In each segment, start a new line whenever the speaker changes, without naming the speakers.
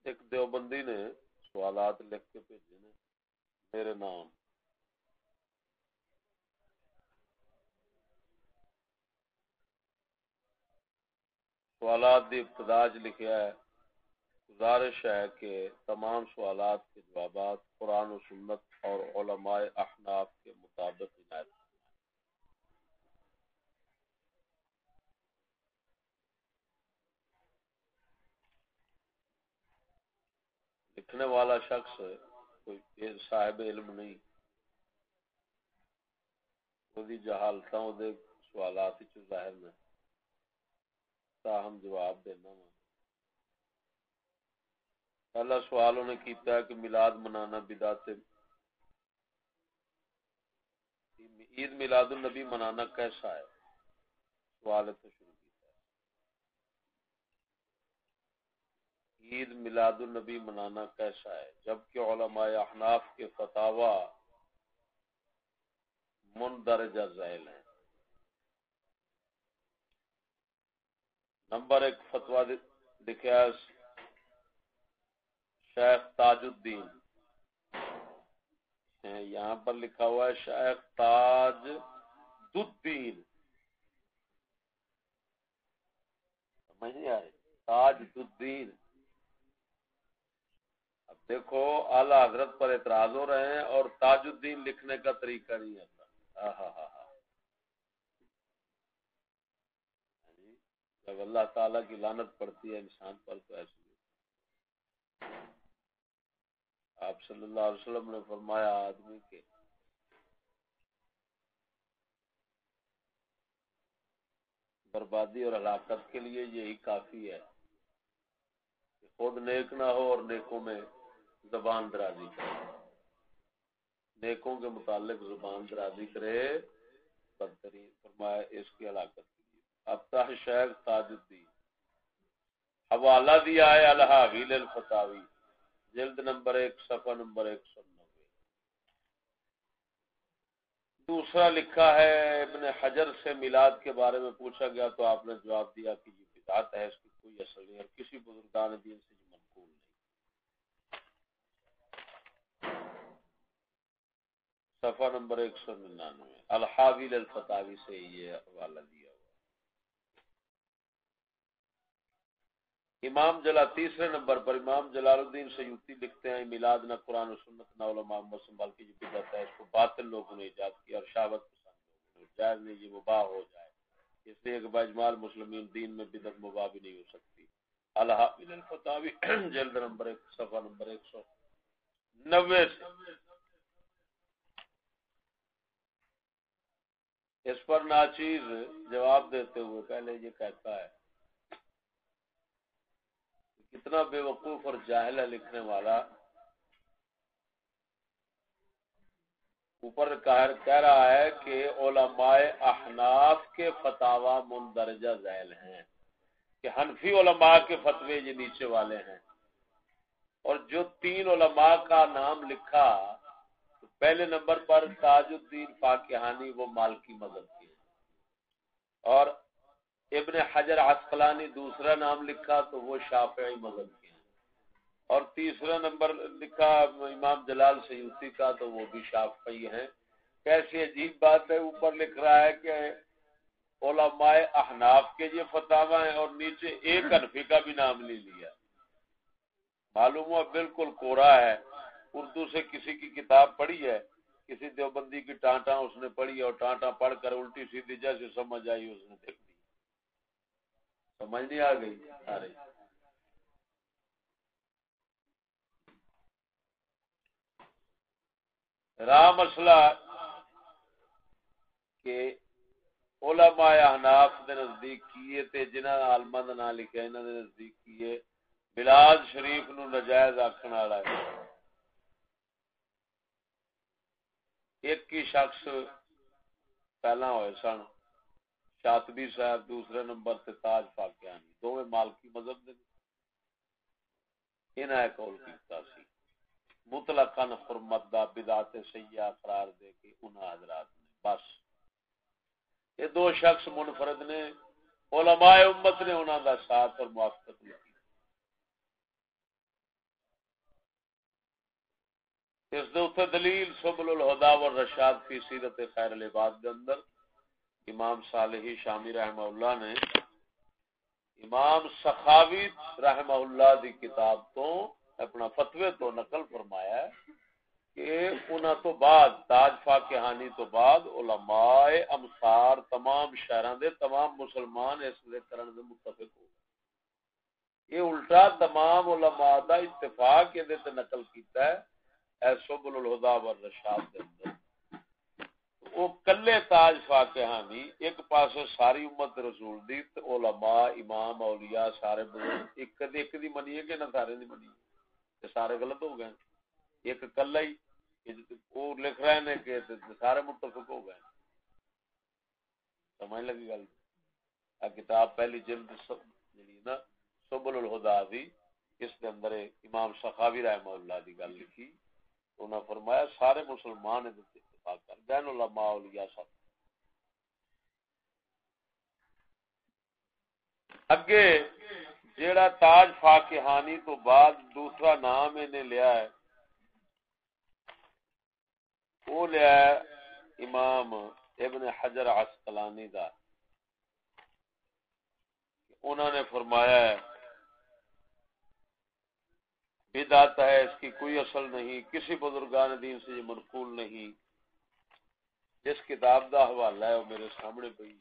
ایک دیوبندی نے سوالات لکھ کے بھیجے نے میرے نام. سوالات دی ابتدا لکھیا ہے گزارش ہے کہ تمام سوالات کے جوابات قرآن و سنت اور علماء احناف کے مطابق عنایت. لکھنے والا شخص کوئی صاحب علم نہیں، وہی جہالتاں دے سوالات وچ ظاہر نے، تاہم جواب دینا وا. پہلا سوال انہیں کیتا ہے کہ میلاد منانا بدعت ہے. عید میلاد النبی منانا کیسا ہے؟ سوال تو شروع کیتا ہے عید میلاد النبی منانا کیسا ہے جبکہ علماء احناف کے فتاوی مندرجہ ذیل ہیں. نمبر 1 فتویٰ لکھا ہے شیخ تاج الدین، یہاں پر لکھا ہوا ہے شیخ تاج الدین، سمجھ نہیں آ رہی؟ تاج الدین. اب دیکھو اعلی حضرت پر اعتراض ہو رہے ہیں اور تاج الدین لکھنے کا طریقہ نہیں آتا. جب اللہ تعالیٰ کی لعنت پڑتی ہے انسان پر تو ایسے آپ صلی اللہ علیہ وسلم نے فرمایا آدمی کے بربادی اور ہلاکت کے لیے یہی کافی ہے کہ خود نیک نہ ہو اور نیکوں میں زبان درازی کرے، نیکوں کے متعلق زبان درازی کرے، بدترین فرمایا اس کی ہلاکت کے لیے. اب شیخ تاج الدین حوالہ دیا ہے الحاوی للفتاوی جلد نمبر 1 صفحہ نمبر 190. دوسرا لکھا ہے ابن حجر سے میلاد کے بارے میں پوچھا گیا تو آپ نے جواب دیا کہ یہ بدعت ہے، اس کی کوئی اصل نہیں اور کسی بزرگان دین سے یہ منقول نہیں. صفحہ نمبر 199 الحاوی للفتاوی سے یہ حوالہ دیا ہوا. امام تیسرے نمبر پر امام جلال الدین سیوطی لکھتے ہیں میلاد نہ قرآن و سنت نہ علماء مسلم بلکہ یہ بدعت ہے، اس کو باطل لوگوں نے ایجاد کیا اور شہوت پسند لوگوں نے، جائز نہیں یہ مباح ہو جائے، اس لیے کہ باجماع المسلمین دین میں بدعت مباح بھی نہیں ہو سکتی. الحاوی للفتاوی جلد نمبر 1 صفحہ نمبر 190 سے. اس پر ناچیز جواب دیتے ہوئے پہلے یہ کہتا ہے کتنا بے وقوف اور جاہل ہے لکھنے والا. اوپر کہہ رہا ہے کہ علماء احناف کے فتاوی مندرجہ ذیل ہیں، کہ حنفی علماء کے فتوے یہ نیچے والے ہیں. اور جو 3 علماء کا نام لکھا تو پہلے نمبر پر تاج الدین فاقہانی وہ مالکی مذہب کے، اور ابن حجر عسقلانی دوسرا نام لکھا تو وہ شافعی مذہب کے ہیں، اور تیسرا نمبر لکھا امام جلال سیوطی کا تو وہ بھی شافعی ہیں. کیسی عجیب بات ہے، اوپر لکھ رہا ہے کہ علماء احناف کے یہ فتاوی ہیں اور نیچے ایک حنفی کا بھی نام نہیں لیا. معلوم ہوا بالکل کوڑا ہے. اردو سے کسی کی کتاب پڑھی ہے، کسی دیوبندی کی ٹانٹا اس نے پڑھی اور ٹانٹا پڑھ کر الٹی سیدھی جیسے سمجھ آئی اس نے دیکھ دی. سمجھ نہیں آ گئی سارے. راہ مسئلہ کہ علماء احناف دے نزدیک کیے تے جنہاں عالماں دا نام لکھیا انہاں دے نزدیک کیے بلاد شریف نو ناجائز آکھن والا ہے. ایک ہی شخص پہلا ہوئے سن شاطبی صاحب، دوسرے نمبر تے تاج فاقیانی، دوویں مالکی مذہب دے. انہاں ایک قول کیتا سی مطلقاً حرمت دا بدعت سیئہ قرار دے کے انہاں حضرات نے. بس یہ 2 شخص منفرد نے، علماء امت نے انہاں دا ساتھ اور موافقت کی. اس دے اوتے دلیل سبل الہدى والرشاد فی سیرت خیر العباد دے اندر امام صالحی شامی رحمہ اللہ نے امام سخاوی رحمہ اللہ دی کتاب تو اپنا فتوے تو نقل فرمایا ہے کہ انہاں تو بعد تاج فاقہانی تو بعد علماء امصار تمام شہراں دے تمام مسلمان اس دے کرن دے متفق ہو یہ الٹا تمام علماء دا اتفاق یہ تے نقل کیتا ہے اے سبل الہدى والرشاد دے اندر وہ کلے تاج فاقہانی ایک پاسے ساری امت رسول دی تے علماء امام اولیاء سارے بزرگ ایک دی منیے کہ نہ سارے دی منیے تے سارے غلط ہو گئے ایک کلا ہی وہ لکھ رہے ہیں کہ سارے متفق ہو گئے سمجھ لگی گل کتاب پہلی جلد جڑی نا سبل الہدى دی اس کے اندر امام سخاوی رحمہ اللہ دی گل لکھی انہوں نے فرمایا سارے مسلمان اتفاق کر بین علماء اولیاء سب اگے جیڑا تاج فاقہانی تو بعد دوسرا نام انہیں لیا ہے وہ لیا ہے امام ابن حجر عسقلانی دا انہوں نے فرمایا ہے بدعت ہے اس کی کوئی اصل نہیں کسی بزرگان دین سے یہ منقول نہیں جس کتاب دا حوالہ ہے وہ میرے سامنے پئی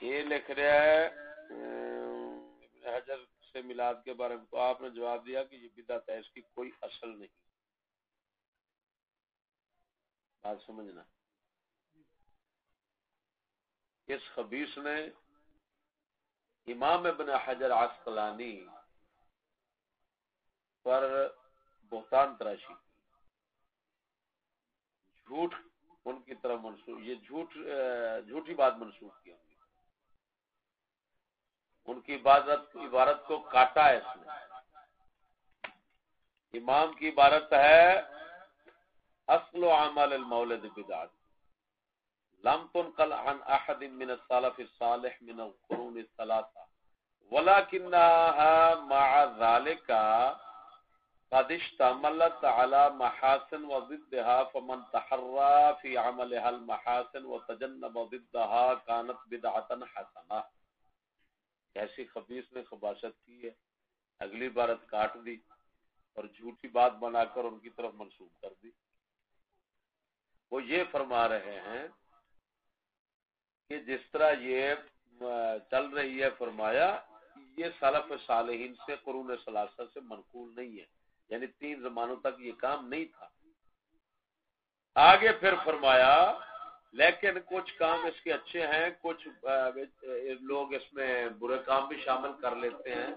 یہ لکھ رہا ہے ابن حجر سے میلاد کے بارے میں تو آپ نے جواب دیا کہ یہ بدعت ہے اس کی کوئی اصل نہیں بات سمجھنا اس خبیث نے امام ابن حجر عسقلانی پر بہتان تراشی جھوٹ ان کی طرف منسوخ یہ جھوٹی بات منسوخ کی ان کی عبارت کو کاٹا ہے اس نے امام کی عبارت ہے اصل عمل المولد بدعت لم تنقل عن احد من السلف الصالح من القرون الثلاثه ولكنها مع ذلك قد اشتملت على محاسن وضدها فمن تحرى في عملها المحاسن وتجنب ضدها كانت بدعة حسنة ایسی خبیث نے خباثت کی ہے اگلی عبارت کاٹ دی اور جھوٹی بات بنا کر ان کی طرف منسوب کر دی وہ یہ فرما رہے ہیں کہ جس طرح یہ چل رہی ہے فرمایا یہ سلف صالحین سے قرون ثلاثہ سے منقول نہیں ہے یعنی 3 زمانوں تک یہ کام نہیں تھا آگے پھر فرمایا لیکن کچھ کام اس کے اچھے ہیں کچھ لوگ اس میں برے کام بھی شامل کر لیتے ہیں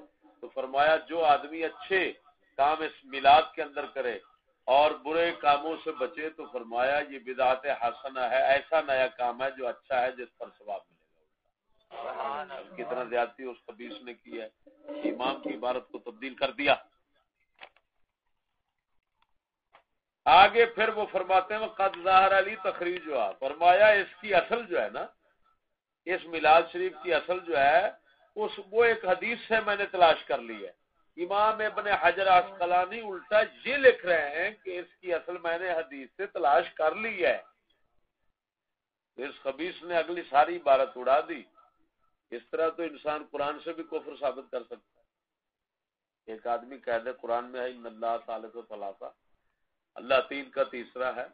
تو فرمایا جو آدمی اچھے کام اس میلاد کے اندر کرے اور برے کاموں سے بچے تو فرمایا یہ بدعت حسنہ ہے ایسا نیا کام ہے جو اچھا ہے جس پر ثواب ملے گا کتنا زیادتی اس خبیث نے کی ہے امام کی عبارت کو تبدیل کر دیا آگے پھر وہ فرماتے ہیں قد ظاہر علی تخریج ہوا فرمایا اس کی اصل جو ہے نا اس میلاد شریف کی اصل جو ہے وہ ایک حدیث سے میں نے تلاش کر لی ہے امام ابن حجر عسقلانی الٹا یہ لکھ رہے ہیں کہ اس کی اصل میں نے حدیث سے تلاش کر لی ہے اس خبیث نے اگلی ساری عبارت اڑا دی اس طرح تو انسان قرآن سے بھی کفر ثابت کر سکتا ہے ایک آدمی کہہ دے قرآن میں ہے ان اللہ ثالث ثلاثہ اللہ 3 کا تیسرا ہے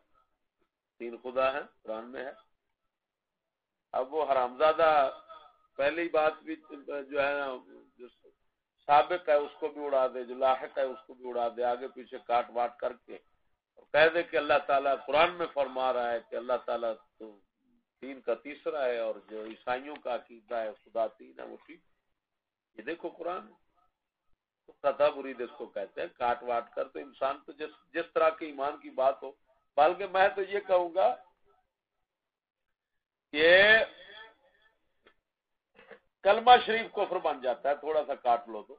3 خدا ہے قرآن میں ہے اب وہ حرامزادہ پہلی بات بھی جو ہے نا جو سابق ہے اس کو بھی اڑا دے جو لاحق ہے اس کو بھی اڑا دے آگے پیچھے کاٹ واٹ کر کے اور کہہ دے کہ اللہ تعالیٰ قرآن میں فرما رہا ہے کہ اللہ تعالیٰ تو 3 کا تیسرا ہے اور جو عیسائیوں کا عقیدہ ہے خدا 3 ہے وہ ٹھیک یہ دیکھو قرآن تو قطع برید اس کو کہتے ہیں کاٹ واٹ کر تو انسان تو جس طرح کے ایمان کی بات ہو بلکہ میں تو یہ کہوں گا کہ کلمہ شریف کفر بن جاتا ہے تھوڑا سا کاٹ لو تو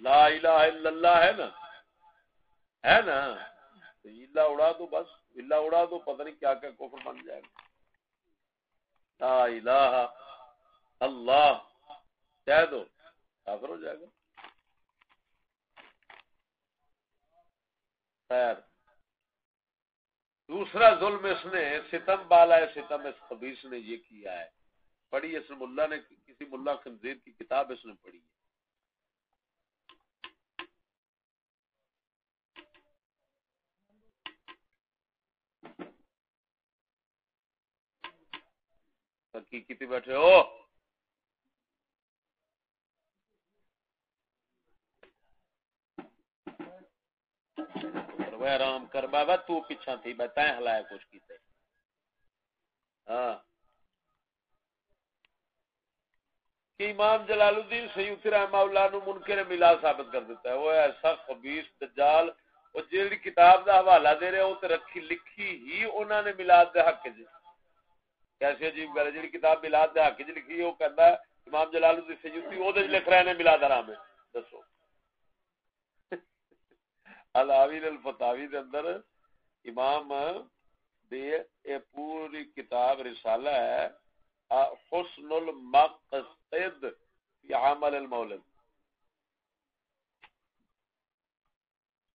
لا الہ الا اللہ ہے نا تو اللہ اڑا دو بس اللہ اڑا دو پتہ نہیں کیا کیا کفر بن جائے گا لا الہ اللہ کہہ دو کافر ہو جائے گا خیر دوسرا ظلم اس نے ستم بالا ہے، ستم اس خبیث نے یہ کیا ہے. پڑھی اس ملا نے، کسی ملا خنزیر کی کتاب اس نے پڑھی ہے. حقیقی بیٹھے ہو وہ آرام کر بابا، تو پیچھا تھی بتائیں ہلایا کچھ کیتے. ہاں کہ امام جلال الدین سیوطی رحمہ اللہ نو منکر میلاد ثابت کر دیتا ہے. وہ ایسا خبیث دجال، وہ جیڑی کتاب دا حوالہ دے رہے وہ تے رکھی لکھی ہی انہوں نے میلاد دے حق وچ. کیسی عجیب گل ہے، جیڑی کتاب میلاد دے حق وچ لکھی ہے وہ کہندا ہے امام جلال الدین سیوطی او دے لکھ رہے نے میلاد حرام ہے. دسو العاوی الفتاوی دے اندر امام دے اے پوری کتاب رسالہ ہے حسن المقصد فی عمل المولد.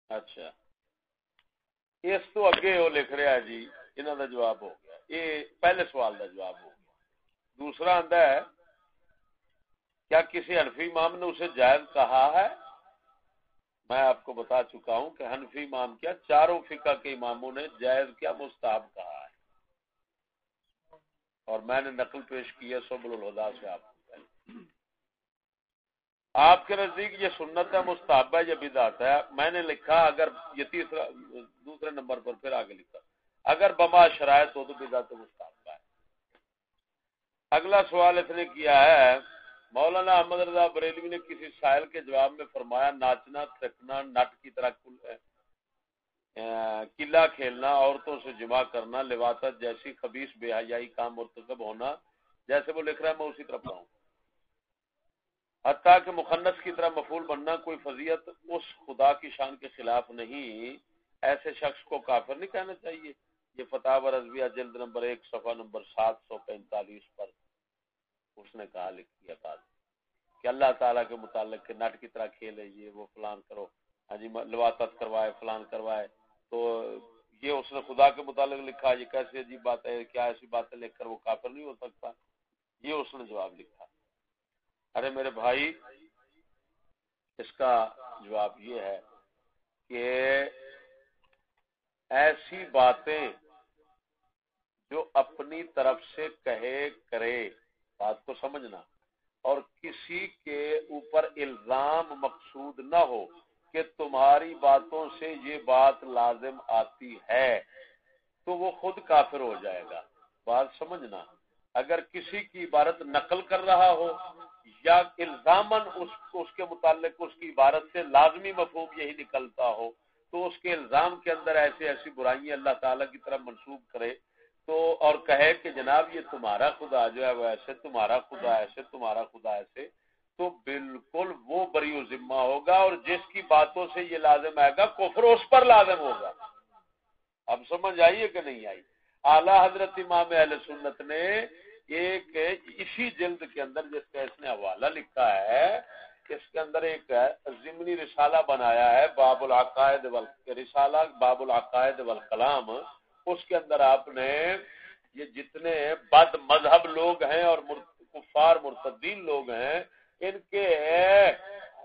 اچھا اس تو اگے وہ لکھ رہا ہے جی، انہوں دا جواب ہو گیا. یہ پہلے سوال دا جواب ہو گیا. دوسرا آندا ہے کیا کسی حنفی امام نے اسے جائز کہا ہے؟ میں آپ کو بتا چکا ہوں کہ حنفی امام کیا چاروں فقہ کے اماموں نے جائز کیا مستحب کہا ہے، اور میں نے نقل پیش کی ہے سبل الہدی سے. آپ کے نزدیک یہ سنت ہے، مستحب ہے، یہ بدعت ہے؟ میں نے لکھا اگر یہ تیسرا دوسرے نمبر پر پھر آگے لکھا اگر بما شرائط ہو تو بدعت مستحب ہے. اگلا سوال اس نے کیا ہے مولانا احمد رضا بریلوی نے کسی سائل کے جواب میں فرمایا ناچنا تھکنا نٹ کی طرح قلعہ کھیلنا عورتوں سے جمع کرنا لواطت جیسی خبیث بے حیائی کام مرتکب ہونا جیسے وہ لکھ رہا ہے میں اسی طرف آؤں. حتیٰ کہ مخنث کی طرح مفعول بننا کوئی فضیلت اس خدا کی شان کے خلاف نہیں، ایسے شخص کو کافر نہیں کہنا چاہیے. یہ فتاوی رضویہ جلد نمبر 1 صفحہ نمبر 745 پر اس نے کہا لکھی بات کہ اللہ تعالیٰ کے متعلق کہ نٹ کی طرح کھیلے یہ وہ فلان کرو، ہاں جی لواطت کروائے فلان کروائے، تو یہ اس نے خدا کے متعلق لکھا. یہ کیسی عجیب بات ہے، کیا ایسی باتیں لکھ کر وہ کافر نہیں ہو سکتا؟ یہ اس نے جواب لکھا. ارے میرے بھائی اس کا جواب یہ ہے کہ ایسی باتیں جو اپنی طرف سے کہے کرے، بات کو سمجھنا، اور کسی کے اوپر الزام مقصود نہ ہو کہ تمہاری باتوں سے یہ بات لازم آتی ہے تو وہ خود کافر ہو جائے گا. بات سمجھنا، اگر کسی کی عبارت نقل کر رہا ہو یا الزاماً اس کے متعلق اس کی عبارت سے لازمی مفہوم یہی نکلتا ہو تو اس کے الزام کے اندر ایسی برائیاں اللہ تعالیٰ کی طرف منسوب کرے تو اور کہے کہ جناب یہ تمہارا خدا جو ہے وہ ایسے، تمہارا خدا ایسے، تمہارا خدا ایسے، تو بالکل وہ بری و ذمہ ہوگا، اور جس کی باتوں سے یہ لازم آئے گا کفر اس پر لازم ہوگا. اب سمجھ آئیے کہ نہیں آئی؟ اعلیٰ حضرت امام اہل سنت نے ایک اسی جلد کے اندر جس کا اس نے حوالہ لکھا ہے اس کے اندر ایک ضمنی رسالہ بنایا ہے باب العقائد رسالہ باب العقائد والکلام. اس کے اندر آپ نے یہ جتنے بد مذہب لوگ ہیں اور کفار مرتدین لوگ ہیں ان کے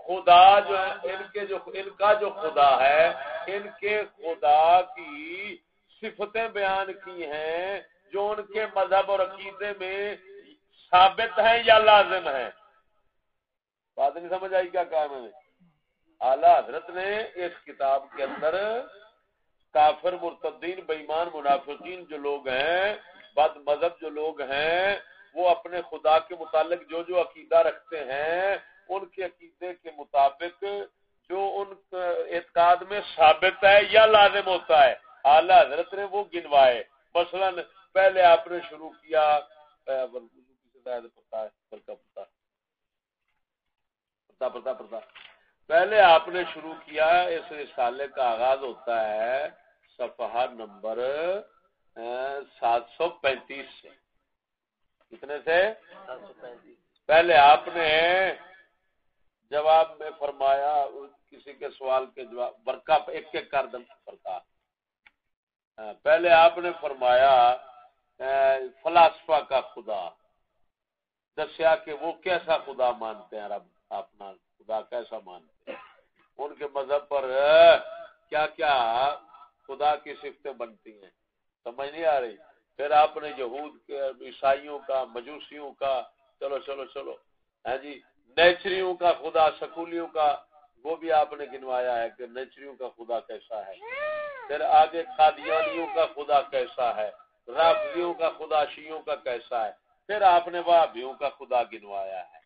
خدا جو ہے ان کا جو خدا ہے ان کے خدا کی صفتیں بیان کی ہیں جو ان کے مذہب اور عقیدے میں ثابت ہیں یا لازم ہیں. بات نہیں سمجھ آئی کیا کہا میں نے؟ اعلیٰ حضرت نے اس کتاب کے اندر کافر مرتدین بے ایمان منافقین جو لوگ ہیں بد مذہب جو لوگ ہیں وہ اپنے خدا کے متعلق جو عقیدہ رکھتے ہیں ان کے عقیدے کے مطابق جو ان اعتقاد میں ثابت ہے یا لازم ہوتا ہے اعلیٰ حضرت نے وہ گنوائے. مثلا پہلے آپ نے شروع کیا پہلے آپ نے شروع کیا اس رسالے کا آغاز ہوتا ہے صفحہ نمبر 735 سے. کتنے سے؟ 735. پہلے آپ نے جواب میں فرمایا کسی کے سوال کے جواب برقع ایک ایک کر دم برقع. پہلے آپ نے فرمایا فلاسفہ کا خدا دسیا کہ وہ کیسا خدا مانتے ہیں، رب اپنا خدا کیسا مانتے ہیں، ان کے مذہب پر کیا کیا خدا کی صفتیں بنتی ہیں، سمجھ نہیں آ رہی. پھر آپ نے یہود کے، عیسائیوں کا، مجوسیوں کا، چلو ہاں جی، نیچریوں کا خدا، سکولیوں کا وہ بھی آپ نے گنوایا ہے کہ نیچریوں کا خدا کیسا ہے. پھر آگے قادیانیوں کا خدا کیسا ہے، رافضیوں کا خدا شیعوں کا کیسا ہے. پھر آپ نے وہابیوں کا خدا گنوایا ہے،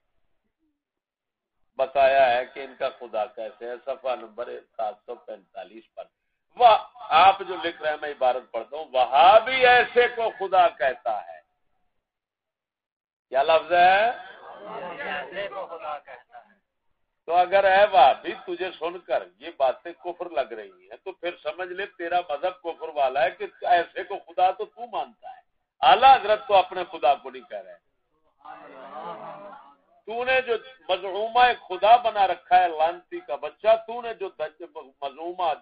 بتایا ہے کہ ان کا خدا کیسے ہے. صفحہ نمبر 745 پر وہ آپ جو لکھ رہے ہیں، میں عبارت پڑھتا ہوں، وہابی ایسے کو خدا کہتا ہے. کیا لفظ ہے؟ ایسے کو خدا کہتا ہے. تو اگر ہے وہابی تجھے سن کر یہ باتیں کفر لگ رہی ہیں تو پھر سمجھ لے تیرا مذہب کفر والا ہے کہ ایسے کو خدا تو مانتا ہے. اعلیٰ حضرت تو اپنے خدا کو نہیں کہہ رہے. تو نے جو مظلومہ خدا بنا رکھا ہے، لانتی کا بچہ، تو نے جو مظلومہ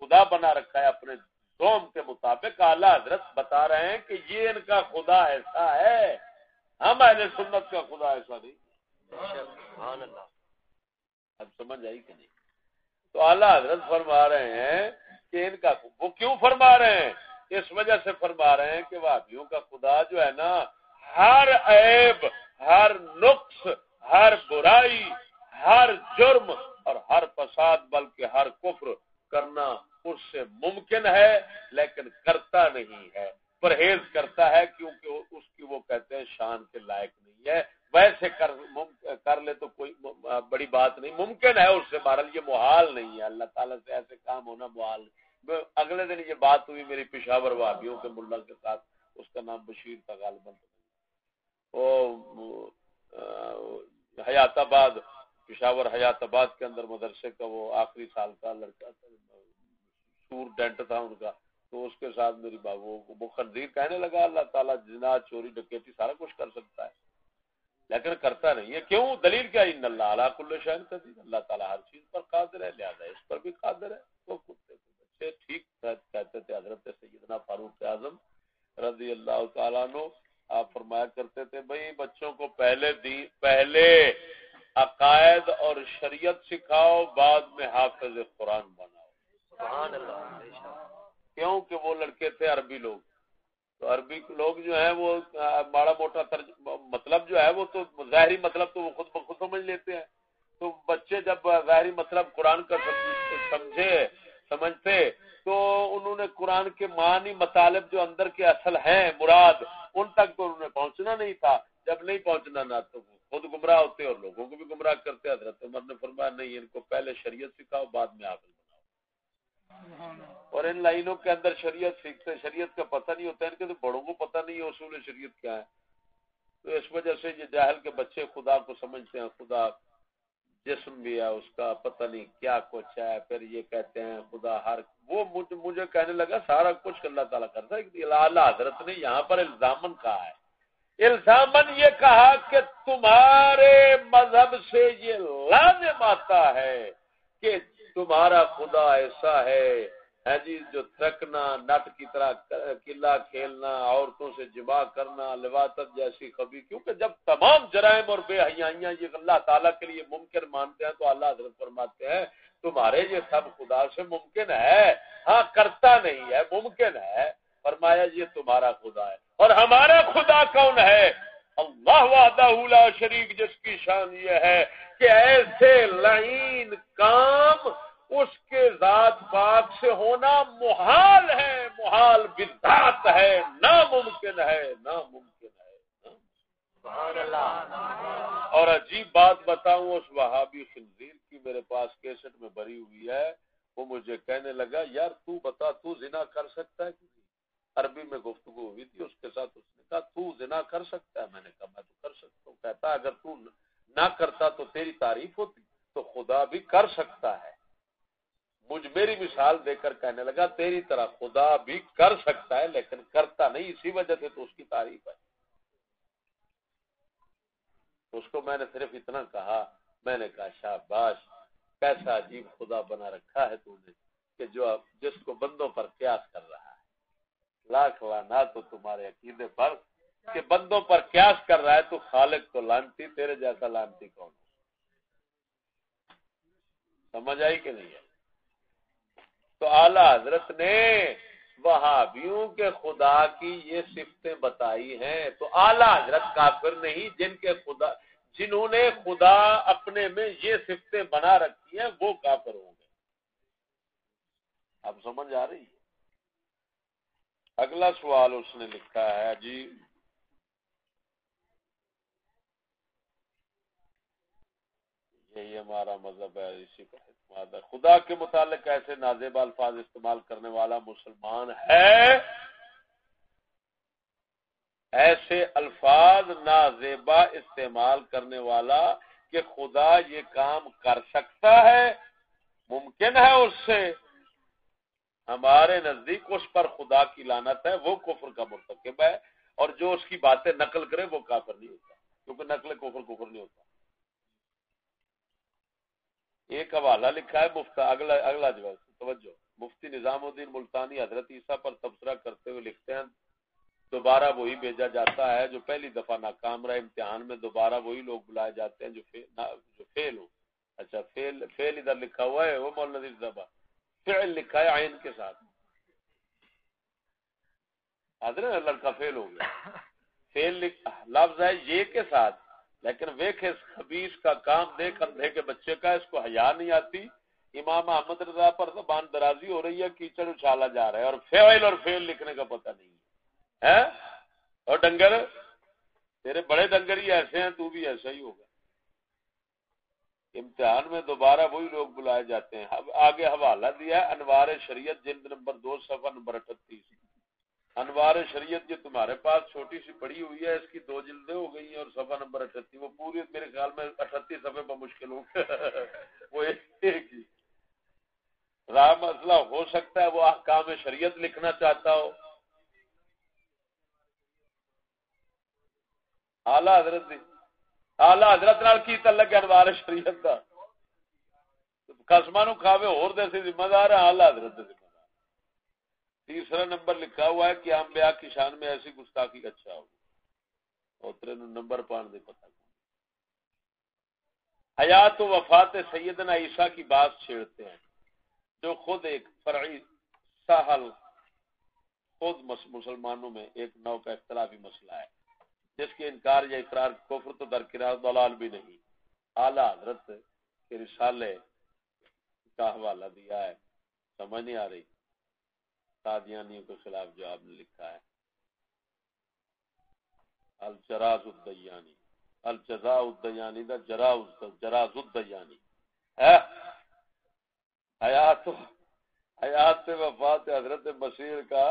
خدا بنا رکھا ہے اپنے قوم کے مطابق، اعلیٰ حضرت بتا رہے ہیں کہ یہ ان کا خدا ایسا ہے، ہم اہل سنت کا خدا ایسا نہیں. سبحان اللہ. اب سمجھ آئی کہ نہیں؟ تو اعلیٰ حضرت فرما رہے ہیں کہ ان کا، وہ کیوں فرما رہے ہیں؟ اس وجہ سے فرما رہے ہیں کہ وہابیوں کا خدا جو ہے نا، ہر عیب، ہر نقص، ہر برائی، ہر جرم اور ہر فساد بلکہ ہر کفر کرنا اس سے ممکن ہے لیکن کرتا نہیں ہے. پرہیز کرتا ہے کیونکہ اس کی وہ کہتے ہیں شان کے لائق نہیں ہے. ویسے کر لے تو کوئی بڑی بات نہیں، ممکن ہے اس سے، بہرحال یہ محال نہیں ہے. اللہ تعالیٰ سے ایسے کام ہونا محال نہیں. اگلے دن یہ بات ہوئی میری پشاور وہابیوں کے ملا کے ساتھ، اس کا نام بشیر تھا غالباً، وہ حیات آباد، پشاور حیات آباد کے اندر مدرسے کا وہ آخری سال کا لڑکا تھا، اسٹوڈنٹ تھا ان کا. تو اس کے ساتھ میری وہ خنزیر کہنے لگا اللہ تعالیٰ زنا، چوری، ڈکیتی سارا کچھ کر سکتا ہے لیکن کرتا نہیں ہے. کیوں؟ دلیل کیا؟ ان اللہ علی کل شیء قدیر، اللہ تعالیٰ ہر چیز پر قادر ہے، لہذا اس پر بھی قادر ہے. تو کتے کے بچے ٹھیک کہتے تھے. حضرت سیدنا فاروق اعظم رضی اللہ تعالیٰ عنہ آپ فرمایا کرتے تھے، بھئی بچوں کو پہلے عقائد اور شریعت سکھاؤ، بعد میں حافظ قرآن بناؤ. سبحان اللہ. کیوں کہ وہ لڑکے تھے عربی لوگ، تو عربی لوگ جو ہیں وہ بڑا موٹا مطلب جو ہے وہ تو ظاہری مطلب تو وہ خود بخود سمجھ لیتے ہیں. تو بچے جب ظاہری مطلب قرآن کا سمجھتے تو انہوں نے قرآن کے معنی مطالب جو اندر کے اصل ہیں مراد، ان تک تو انہوں نے پہنچنا نہیں تھا. جب نہیں پہنچنا نہ تو خود گمراہ ہوتے اور لوگوں کو بھی گمراہ کرتے. حضرت عمر نے فرمایا نہیں، ان کو پہلے شریعت سکھاؤ، بعد میں حافظ بناؤ. اور ان لائنوں کے اندر شریعت سیکھتے، شریعت کا پتہ نہیں ہوتا، ان کے تو بڑوں کو پتہ نہیں ہے اصول شریعت کیا ہے. تو اس وجہ سے یہ جاہل کے بچے خدا کو سمجھتے ہیں خدا جسم بھی ہے، اس کا پتہ نہیں کیا کچھ ہے. پھر یہ کہتے ہیں خدا ہر، وہ مجھے کہنے لگا سارا کچھ اللہ تعالیٰ کرتا ہے. اعلیٰ حضرت نے یہاں پر الزامن کہا ہے، الزامن یہ کہا کہ تمہارے مذہب سے یہ لازم آتا ہے کہ تمہارا خدا ایسا ہے جی جو تھرکنا، نٹ کی طرح قلعہ کھیلنا، عورتوں سے جماع کرنا، لواطت جیسی خبی. کیونکہ جب تمام جرائم اور بے حیائیاں یہ اللہ تعالیٰ کے لیے ممکن مانتے ہیں تو اللہ حضرت فرماتے ہیں تمہارے یہ سب خدا سے ممکن ہے، ہاں کرتا نہیں ہے، ممکن ہے. فرمایا یہ تمہارا خدا ہے اور ہمارا خدا کون ہے؟ اللہ وحدہ لا شریک، جس کی شان یہ ہے کہ ایسے لعین کام اس کے ذات پاک سے ہونا محال ہے، محال بالذات ہے، ناممکن ہے، ناممکن ہے. سبحان اللہ. اور عجیب بات بتاؤں، اس وہابی خنزیر کی میرے پاس کیسٹ میں بھری ہوئی ہے. وہ مجھے کہنے لگا یار تو بتا تو زنا کر سکتا ہے کہ نہیں؟ عربی میں گفتگو ہوئی تھی اس کے ساتھ. اس نے کہا تو زنا کر سکتا ہے؟ میں نے کہا میں تو کر سکتا ہوں. کہتا اگر تو نہ کرتا تو تیری تعریف ہوتی، تو خدا بھی کر سکتا ہے. میری مثال دے کر کہنے لگا تیری طرح خدا بھی کر سکتا ہے لیکن کرتا نہیں، اسی وجہ سے تو اس کی تعریف ہے. اس کو میں نے صرف اتنا کہا، میں نے کہا شاباش، کیسا عجیب خدا بنا رکھا ہے تو نے کہ جو جس کو بندوں پر قیاس کر رہا ہے. لاکھ لعنات تو تمہارے عقیدے پر کہ بندوں پر قیاس کر رہا ہے. تو خالق تو لانتی، تیرے جیسا لانتی کون؟ سمجھ آئی کہ نہیں ہے؟ تو اعلیٰ حضرت نے وہابیوں کے خدا کی یہ صفتیں بتائی ہیں. تو اعلیٰ حضرت کافر نہیں، جنہوں نے خدا اپنے میں یہ صفتیں بنا رکھی ہیں وہ کافر ہوں گے. اب سمجھ آ رہی ہے؟ اگلا سوال اس نے لکھا ہے جی، یہی ہمارا مذہب ہے، اسی پر اعتماد ہے. خدا کے متعلق ایسے نازیبا الفاظ استعمال کرنے والا مسلمان ہے، ایسے الفاظ نازیبا استعمال کرنے والا کہ خدا یہ کام کر سکتا ہے، ممکن ہے اس سے. ہمارے نزدیک اس پر خدا کی لعنت ہے، وہ کفر کا مرتکب ہے. اور جو اس کی باتیں نقل کرے وہ کافر نہیں ہوتا، کیونکہ نقل کفر نہیں ہوتا. ایک حوالہ لکھا ہے اگلا جواب توجہ. مفتی نظام الدین ملتانی حضرت عیسیٰ پر تبصرہ کرتے ہوئے لکھتے ہیں دوبارہ وہی بھیجا جاتا ہے جو پہلی دفعہ ناکام رہا. امتحان میں دوبارہ وہی لوگ بلائے جاتے ہیں جو فیل ہو. اچھا فیل ادھر لکھا ہوا ہے، وہ مولانا نذیر صاحب فعل لکھا ہے عین کے ساتھ. حضرت لڑکا فیل ہو گیا، فیل لفظ ہے یہ کے ساتھ، لیکن ویکھ اس خبیث کا کام دیکھ اندھے کے بچے کا، اس کو حیا نہیں آتی. امام احمد رضا پر زبان درازی ہو رہی ہے، کیچڑ اچھالا جا رہا ہے، اور فعل اور فیل لکھنے کا پتہ نہیں ہے. اور ڈنگر تیرے بڑے ڈنگر ہی ایسے ہیں، تو بھی ایسا ہی ہوگا. امتحان میں دوبارہ وہی لوگ بلائے جاتے ہیں. اب آگے حوالہ دیا ہے انوار شریعت جلد نمبر 2 صفحہ نمبر 38. انوار شریعت یہ تمہارے پاس چھوٹی سی پڑی ہوئی ہے، اس کی 2 جلدیں ہو گئی ہیں اور صفحہ نمبر 38. وہ پوری میرے خیال میں 38 صفحے پر مشکل ہو وہ ایک ہی راہ مسئلہ ہو سکتا ہے. وہ احکام شریعت لکھنا چاہتا ہو. اعلیٰ حضرت نال کی تعلق ہے انوار شریعت کا؟ قسماں نو کھاوے اور دے سے ذمہ دار ہے، اعلیٰ حضرت ذمہ دار. تیسرا نمبر لکھا ہوا ہے کہ انبیاء کی شان میں ایسی گستاخی اچھا ہو. اوترے نو نمبر پان دے پتہ حیات و وفات سیدنا عیسیٰ کی بات چھیڑتے ہیں، جو خود ایک فرعی ساحل خود مسلمانوں میں ایک نو کا اختلافی مسئلہ ہے، جس کے انکار یا اقرار کفر تو درکنار ضلال بھی نہیں. اعلیٰ حضرت کے رسالے کا حوالہ دیا ہے. سمجھ نہیں آ رہی؟ قادیانیوں کے خلاف جو آپ نے لکھا ہے الجراز الدیانی، الجزاء الدیانی دا جراز الدیانی ہے. حیات وفات حضرت مسیح کا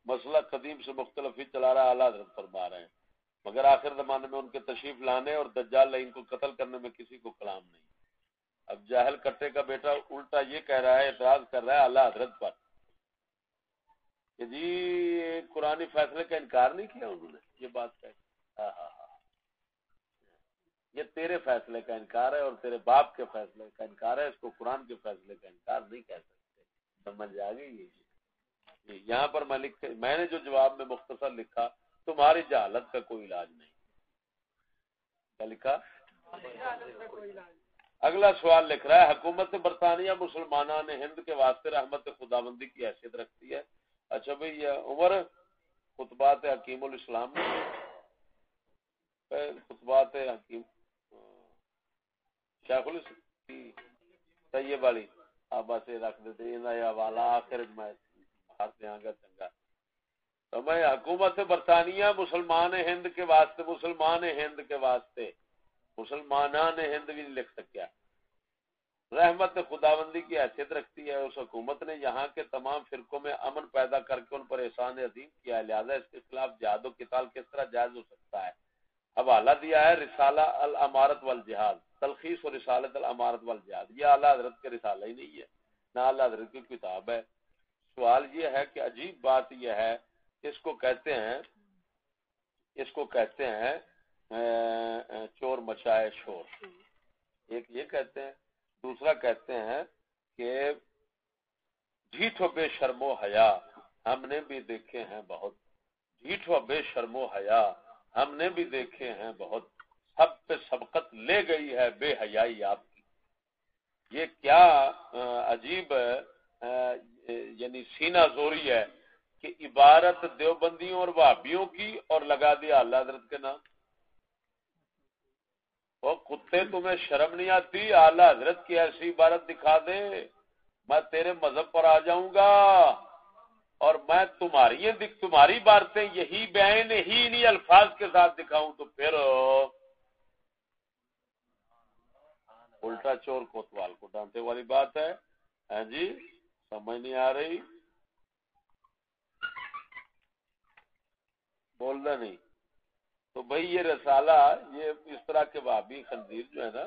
مسئلہ قدیم سے مختلف ہی چلا رہا. اعلیٰ حضرت فرما رہے ہیں مگر آخر زمانے میں ان کے تشریف لانے اور دجال لعین کو قتل کرنے میں کسی کو کلام نہیں. اب جاہل کٹے کا بیٹا الٹا یہ کہہ رہا ہے، اعتراض کر رہا ہے اعلیٰ حضرت پر کہ جی قرآنی فیصلے کا انکار نہیں کیا انہوں نے. یہ بات ہے یہ تیرے فیصلے کا انکار ہے اور تیرے باپ کے فیصلے کا انکار ہے. اس کو قرآن کے فیصلے کا انکار نہیں کہہ سکتے. سمجھ آ گئی؟ یہاں پر میں نے جو جواب میں مختصر لکھا، تمہاری جہالت کا کوئی علاج نہیں. کیا لکھا؟ اگلا سوال لکھ رہا ہے حکومت برطانیہ مسلمانان ہند کے واسطے رحمت خداوندی کی حیثیت رکھتی ہے. اچھا بھئی یہ عمر خطبات حکیم الاسلام خطبات حکیم شیخ الاسلام طیب والی آبا سے رکھ دیتے یہ حوالہ آخر میں ہاتھ دیا گا چنگا. تو میں حکومت برطانیہ مسلمان ہند کے واسطے، مسلمان ہند کے واسطے، مسلمانان ہند بھی نہیں لکھ سکیا، رحمت خداوندی کی حیثیت رکھتی ہے. اس حکومت نے یہاں کے تمام فرقوں میں امن پیدا کر کے ان پر احسان عظیم کیا ہے، لہذا اس کے خلاف جہاد و قتال کس طرح جائز ہو سکتا ہے. حوالہ دیا ہے رسالہ الامارت والجہاد، تلخیص و رسالت الامارت والجہاد. یہ اعلیٰ حضرت کے رسالہ ہی نہیں ہے، نہ اعلیٰ حضرت کی کتاب ہے. سوال یہ ہے کہ عجیب بات یہ ہے، اس کو کہتے ہیں چور مچائے شور. ایک یہ کہتے ہیں دوسرا کہتے ہیں کہ جھیٹ و بے شرم و حیا ہم نے بھی دیکھے ہیں بہت، جھیٹ و بے شرم و حیا ہم نے بھی دیکھے ہیں بہت، سب پہ سبقت لے گئی ہے بے حیائی آپ کی۔ یہ کیا عجیب یعنی سینہ زوری ہے کہ عبارت دیوبندیوں اور وہابیوں کی اور لگا دیا اعلی حضرت کے نام۔ وہ کتے تمہیں شرم نہیں آتی؟ اعلی حضرت کی ایسی عبارت دکھا دے، میں تیرے مذہب پر آ جاؤں گا اور میں تمہاری باتیں یہی بیان ہی انہی الفاظ کے ساتھ دکھاؤں تو پھر الٹا چور کوتوال کو ڈانٹے والی بات ہے۔ ہاں جی، سمجھ نہیں آ رہی؟ بولنا نہیں تو بھئی یہ رسالہ، یہ اس طرح کے وہابی خنزیر جو ہے نا،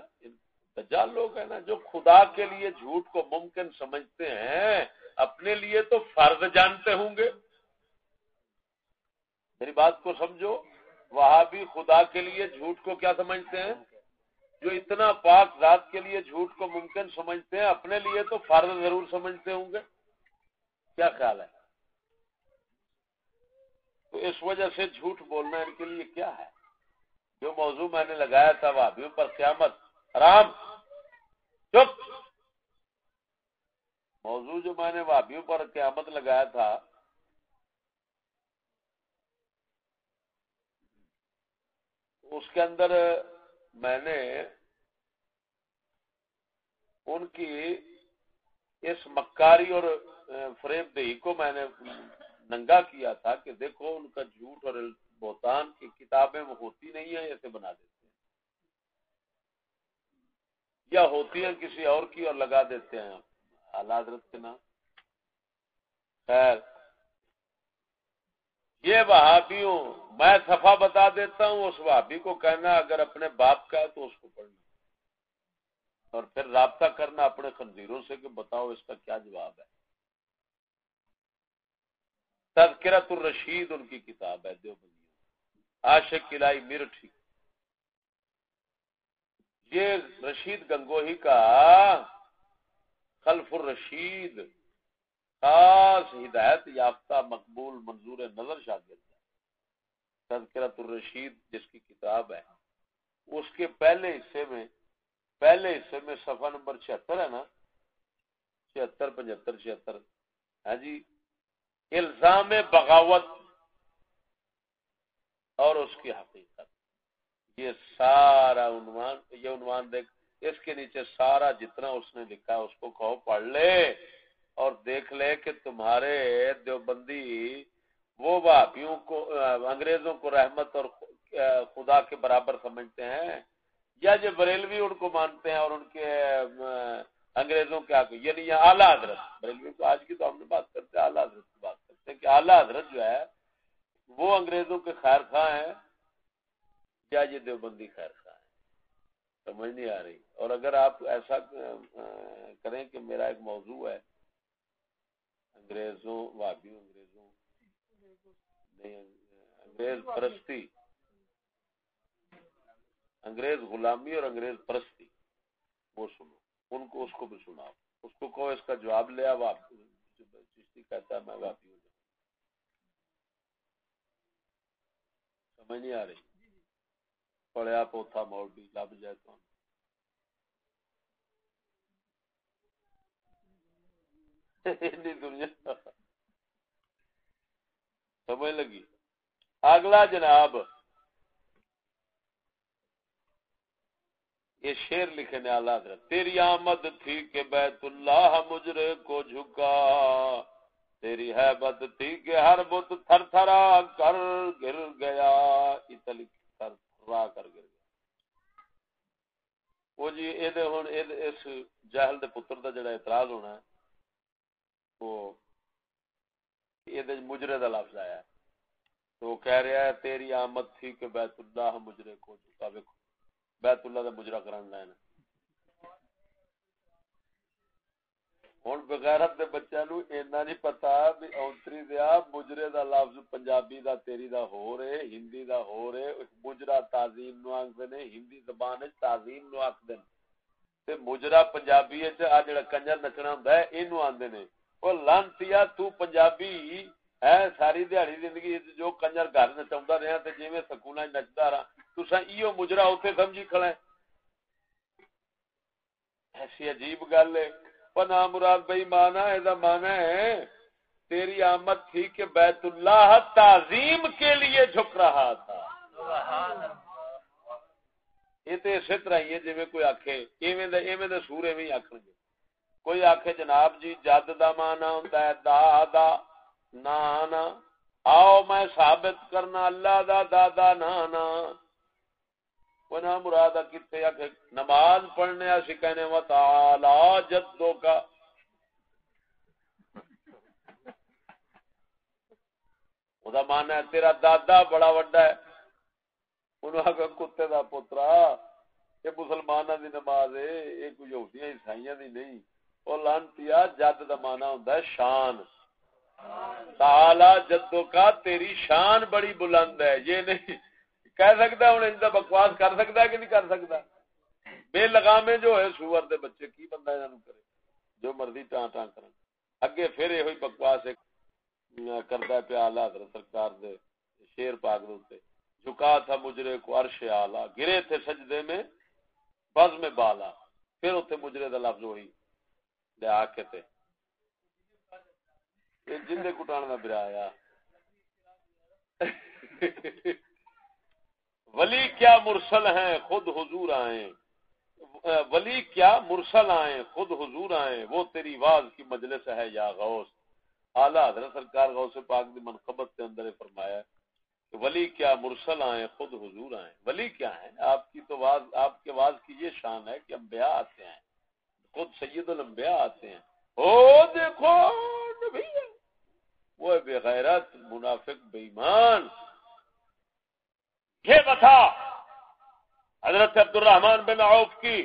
دجال لوگ ہیں نا، جو خدا کے لیے جھوٹ کو ممکن سمجھتے ہیں، اپنے لیے تو فرض جانتے ہوں گے۔ میری بات کو سمجھو، وہابی خدا کے لیے جھوٹ کو کیا سمجھتے ہیں؟ جو اتنا پاک ذات کے لیے جھوٹ کو ممکن سمجھتے ہیں، اپنے لیے تو فرض ضرور سمجھتے ہوں گے۔ کیا خیال ہے؟ تو اس وجہ سے جھوٹ بولنا ان کے لیے کیا ہے؟ جو موضوع میں نے لگایا تھا وہابیوں پر قیامت حرام، چپ، موضوع جو میں نے وہابیوں پر قیامت لگایا تھا، اس کے اندر میں نے ان کی اس مکاری اور فریب دہی کو میں نے ننگا کیا تھا کہ دیکھو ان کا جھوٹ اور بہتان کی کتابیں وہ ہوتی نہیں ہیں، ایسے بنا دیتے ہیں، یا ہوتی ہیں کسی اور کی اور لگا دیتے ہیں اعلی حضرت کے نام۔ خیر، یہ وہابیوں، میں صفحہ بتا دیتا ہوں، اس وہابی کو کہنا اگر اپنے باپ کا ہے تو اس کو پڑھنا، اور پھر رابطہ کرنا اپنے خنزیروں سے کہ بتاؤ اس کا کیا جواب ہے۔ تذکرۃ الرشید ان کی کتاب ہے دیوبندی، عاشق الہی میرٹھی، یہ رشید گنگوہی کا خلف الرشید خاص ہدایت یافتہ مقبول منظور نظر شاگرد ہے۔ تذکرۃ الرشید جس کی کتاب ہے، اس کے پہلے حصے میں صفحہ نمبر 76 ہے نا، 76 75 76، ہاں جی، الزام بغاوت اور اس کی حقیقت، یہ سارا عنوان دیکھ، اس کے نیچے سارا جتنا اس نے لکھا اس کو کہو پڑھ لے اور دیکھ لے کہ تمہارے دیوبندی وہ وہابیوں کو، انگریزوں کو رحمت اور خدا کے برابر سمجھتے ہیں، یا جو بریلوی ان کو مانتے ہیں اور ان کے انگریزوں کے آگے، یعنی یہ اعلیٰ حضرت بریلوی کو، آج کی تو ہم نے بات کرتے ہیں اعلیٰ حضرت کی بات کرتے ہیں کہ اعلیٰ حضرت جو ہے وہ انگریزوں کے خیر خواہ ہیں یا یہ دیوبندی خیر خواہ ہیں، سمجھ نہیں آ رہی؟ اور اگر آپ ایسا کریں کہ میرا ایک موضوع ہے انگریزوں نہیں، انگریز پرستی، انگریز غلامی اور انگریز پرستی، وہ سنو، ان کو، اس کو بھی سناؤ، اس کو کہو اس کا جواب لے اب آپ، چشتی کہتا ہے میں واپی ہو جاؤں، سمجھ نہیں آ رہی؟ پڑھیا پوتھا مولوی لب جائے تو دنیا سمجھ لگی؟ اگلا جناب یہ شعر لکھے نے اعلیٰ حضرت، تیری آمد تھی کہ بیت اللہ مجرے کو جھکا، تیری ہیبت تھی کہ ہر بت تھر تھرا کر گر گیا، اتل تھر تھرا کر گر گیا۔ وہ جی اس جاہل دے پتر دا جڑا اعتراض ہونا ہے، وہ یہ مجرے دا لفظ آیا ہے، تو وہ کہہ رہا ہے تیری آمد تھی کہ بیت اللہ مجرے کو جھکا، ویکھو بیت اللہ دا مجرا کرن لائن ہوں بغیرت دے بچوں نو اینا نہیں پتا بھی اونتری دیا مجرے دا لفظ پنجابی دا تیری دا ہو رہے، ہندی دا ہو رہے، مجرا تعظیم نو آکھدے نے، ہندی زبان وچ تعظیم نو آکھدے نے، تے مجرا پنجابی وچ آ جڑا کنجر نچنا ہوندا ہے اینو آندے نے او لانتیا تو پنجابی ہے ساری دیہڑی زندگی جو کنجر گھر نچاوندا رہیا تے جویں سکولاں وچ نچدا رہا تساں ایو مجرا اوتھے سمجھی کھڑا ہے ایسی عجیب گل ہے پنا مراد بھائی مانا ایسا مانا ہے تیری آمد تھی کہ بیت اللہ تعظیم کے لیے جھک رہا تھا یہ تو اسی طرح ہی ہے جی کوئی آخے ایویں دے سور ایویں ہی آخر گے کوئی آخے جناب جی جد دا مانا ہوندا ہے دادا نانا آؤ میں ثابت کرنا اللہ دا دادا نانا وہ نہ مراد کتنے آخ نماز پڑھنے کہنے و تعالی جدوں کا وہ مانا ہے تیرا دادا بڑا وڈا ہے انہوں نے کتے دا پترا یہ مسلمانوں دی نماز ہے یہ کوئی یہودیاں عیسائیاں دی نہیں وہ لانتیا جد دا مانا ہوندا ہے شان تعالی جدوں کا تیری شان بڑی بلند ہے یہ نہیں کہہ سکتا ہوں ان بکواس کر سکتا ہے کہ نہیں کر سکتا بے لگامے جو ہے سور دے بچے کی بندہ انہوں کرے جو مرضی ٹاں ٹاں کرن اگے پھر یہ بکواس کرتا ہے پیا اعلی حضرت سرکار دے شیر پاک دے جھکا تھا مجرے کو عرش اعلی گرے تھے سجدے میں بز میں بالا پھر اتنے مجرے دا لفظ وہی لے آ کے تے جن دے کٹان دا برایا ولی کیا مرسل ہیں خود حضور آئیں ولی کیا مرسل آئیں خود حضور آئیں وہ تیری واز کی مجلس ہے یا غوث اعلیٰ حضرت سرکار غوث پاک دی منقبت کے اندر فرمایا کہ ولی کیا مرسل آئیں خود حضور آئیں ولی کیا ہیں آپ کی تو واز آپ کے واز کی یہ شان ہے کہ انبیاء آتے ہیں خود سید الانبیاء آتے ہیں او دیکھو نبی وہ بے غیرت منافق بے ایمان یہ بتا حضرت عبد الرحمن بن عوف کی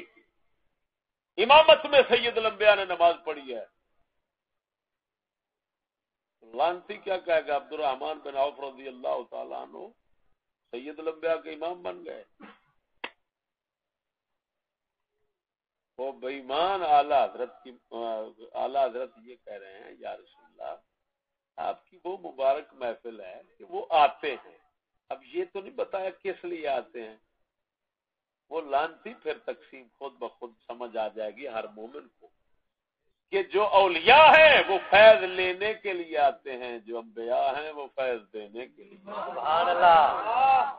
امامت میں سید الانبیاء نے نماز پڑھی ہے لانتی کیا کہے گا عبد الرحمن بن عوف رضی اللہ تعالیٰ عنہ سید الانبیاء کے امام بن گئے وہ بے ایمان اعلیٰ حضرت یہ کہہ رہے ہیں یا رسول اللہ آپ کی وہ مبارک محفل ہے کہ وہ آتے ہیں اب یہ تو نہیں بتایا کس لیے آتے ہیں وہ لانتی پھر تقسیم خود بخود سمجھ آ جائے گی ہر مومن کو کہ جو اولیاء ہیں وہ فیض لینے کے لیے آتے ہیں جو انبیاء ہیں وہ فیض دینے کے لیے سبحان اللہ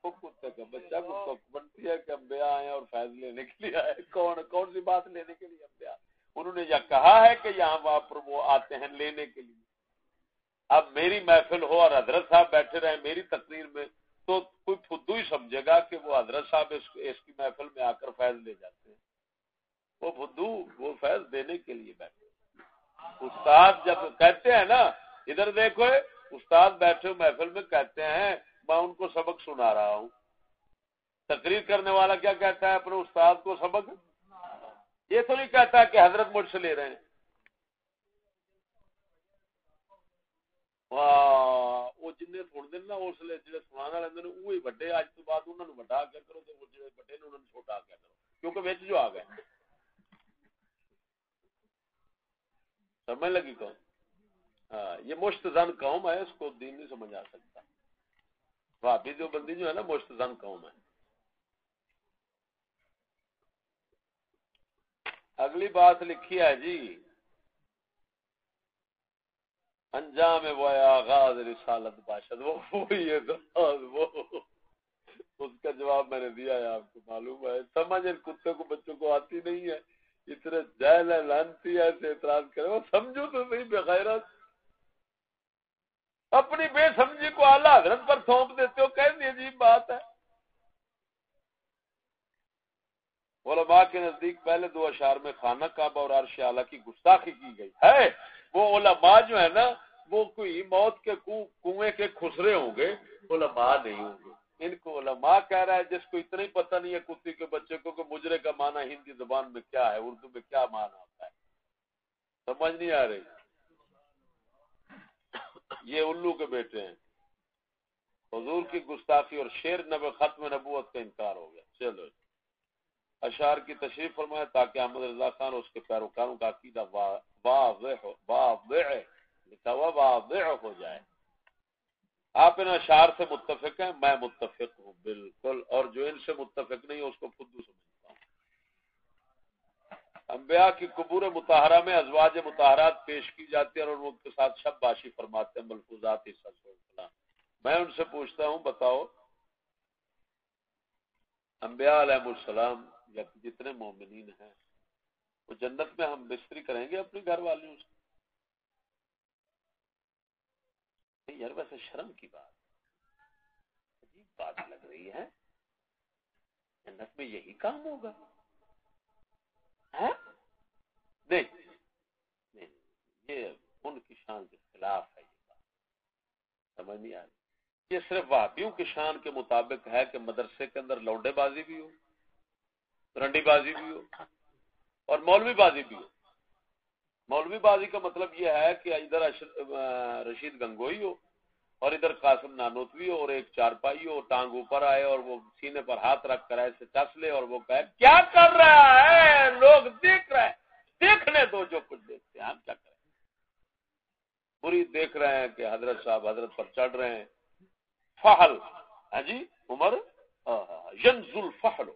کتے کا بچہ کو بنتی ہے کہ انبیاء آئے اور فیض لینے کے لیے آئے کون سی بات لینے کے لیے انبیاء انہوں نے یہ کہا ہے کہ یہاں وہاں پر وہ آتے ہیں لینے کے لیے اب میری محفل ہو اور حضرت صاحب بیٹھے رہے میری تقریر میں تو کوئی فدو ہی سمجھے گا کہ وہ حضرت صاحب اس کی محفل میں آ کر فیض لے جاتے ہیں وہ فدو وہ فیض دینے کے لیے بیٹھے استاد جب کہتے ہیں نا ادھر دیکھو استاد بیٹھے محفل میں کہتے ہیں میں ان کو سبق سنا رہا ہوں تقریر کرنے والا کیا کہتا ہے اپنے استاد کو سبق یہ تو نہیں کہتا کہ حضرت مجھ سے لے رہے ہیں وہ جن تھوڑے دن نا اس لیے جڑے سنانے والے ہیں وہی بڑے اج تو بعد انہوں نے بڑا کیا کرو تے جڑے بڑے نے انہوں نے چھوٹا کیا کرو کیونکہ وچ جو آ گئے سمجھ لگی کون ہاں یہ مشت زن قوم ہے اس کو دین نہیں سمجھ آ سکتا بھابی جو بندی جو ہے نا مشت زن قوم ہے اگلی بات لکھی ہے جی انجام وہ آغاز رسالت باشد وہی ہے وہ اس کا جواب میں نے دیا ہے آپ کو معلوم ہے سمجھ کتے کو بچوں کو آتی نہیں ہے اتنے جہل ہے لانتی ہے ایسے اعتراض کرے وہ سمجھو تو صحیح بغیرت اپنی بے سمجھی کو اعلیٰ حضرت پر تھوپ دیتے ہو کیسی عجیب بات ہے علماء کے نزدیک پہلے دو اشعار میں خانہ کعبہ اور عرش اعلیٰ کی گستاخی کی گئی ہے وہ علماء جو ہے نا وہ کوئی موت کے کنویں کے خسرے ہوں گے علماء نہیں ہوں گے ان کو علماء کہہ رہا ہے جس کو اتنا ہی پتہ نہیں ہے کتی کے بچے کو کہ مجرے کا معنی ہندی زبان میں کیا ہے اردو میں کیا معنی ہوتا ہے سمجھ نہیں آ رہی یہ الو کے بیٹے ہیں حضور کی گستاخی اور شیر ختم نبوت کا انکار ہو گیا چلو اشعار کی تشریف فرمائے تاکہ احمد رضا خان اور اس کے پیروکاروں کا عقیدہ واضح لکھا ہوا واضح ہو جائے. آپ ان اشعار سے متفق ہیں؟ میں متفق ہوں بالکل، اور جو ان سے متفق نہیں ہے اس کو خود سمجھتا ہوں. انبیاء کی قبور مطہرہ میں ازواج مطہرات پیش کی جاتی ہیں اور ان کے ساتھ شب باشی فرماتے ہیں ملفوظات عیسیٰ. میں ان سے پوچھتا ہوں بتاؤ انبیاء علیہ السلام یا جتنے مومنین ہیں وہ جنت میں ہم بستری کریں گے اپنی گھر والیوں سے؟ یار ویسے شرم کی بات، عجیب بات لگ رہی ہے. جنت میں یہی کام ہوگا؟ نہیں نہیں، یہ ان کی شان کے خلاف ہے. یہ بات سمجھ نہیں آ رہی. یہ صرف وہابیوں کی شان کے مطابق ہے کہ مدرسے کے اندر لونڈے بازی بھی ہو، رنڈی بازی بھی ہو اور مولوی بازی بھی ہو. مولوی بازی کا مطلب یہ ہے کہ ادھر رشید گنگوئی ہو اور ادھر قاسم نانوتوی ہو اور ایک چارپائی ہو، ٹانگ اوپر آئے اور وہ سینے پر ہاتھ رکھ کر ایسے چس لے اور وہ کہے کیا کر رہا ہے، لوگ دیکھ رہے ہیں، دیکھنے دو جو کچھ دیکھتے ہیں، ہم کیا کریں. مرید دیکھ رہے ہیں کہ حضرت صاحب حضرت پر چڑھ رہے ہیں. فحل ہاں جی عمر ینزل الفحل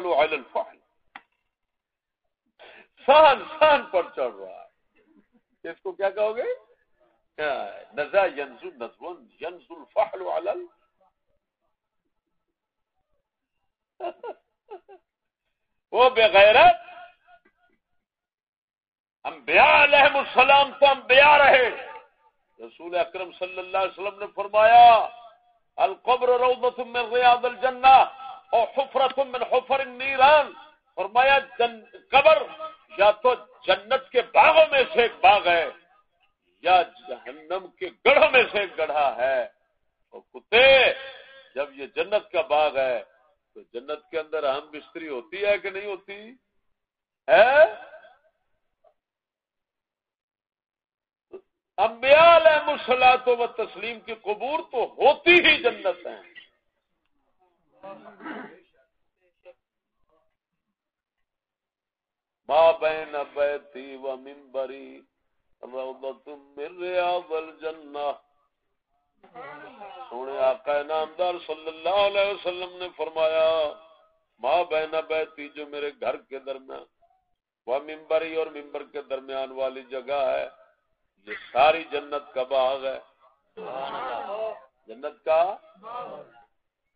علی الفحل، سہن پر چڑھ رہا ہے. اس کو کیا کہو گے؟ نزا ینزل الفحل علی وہ بغیرت. انبیاء علیہ السلام تو انبیاء رہے. رسول اکرم صلی اللہ علیہ وسلم نے فرمایا القبر روضۃ من ریاض الجنہ اور حفرۃ من حفر النیران. فرمایا قبر یا تو جنت کے باغوں میں سے ایک باغ ہے یا جہنم کے گڑھوں میں سے ایک گڑھا ہے. اور کتے جب یہ جنت کا باغ ہے تو جنت کے اندر اہم بستری ہوتی ہے کہ نہیں ہوتی ہے؟ انبیاء علیہ الصلوۃ و تسلیم کی قبور تو ہوتی ہی جنت ہیں. ما بین بیتی و منبری روضۃ من ریاض الجنہ. سونے آقا نامدار صلی اللہ علیہ وسلم نے فرمایا ما بین بیتی جو میرے گھر کے درمیان و منبری اور منبر کے درمیان والی جگہ ہے یہ ساری جنت کا باغ ہے. جنت کا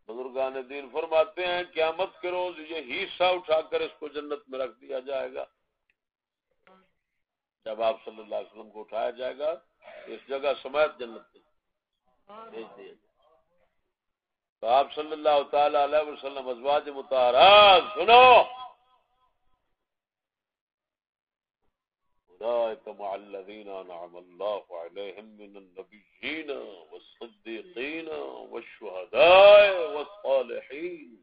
بزرگان دین فرماتے ہیں قیامت کے روز یہ حصہ اٹھا کر اس کو جنت میں رکھ دیا جائے گا. جب آپ صلی اللہ علیہ وسلم کو اٹھایا جائے گا اس جگہ سمیت جنت میں بھیج دیا جائے. تو آپ صلی اللہ تعالی علیہ وسلم ازواج مطہرات سنو اولئک مع الذین انعم اللہ علیہم من النبیین والصدیقین والشہداء والصالحین.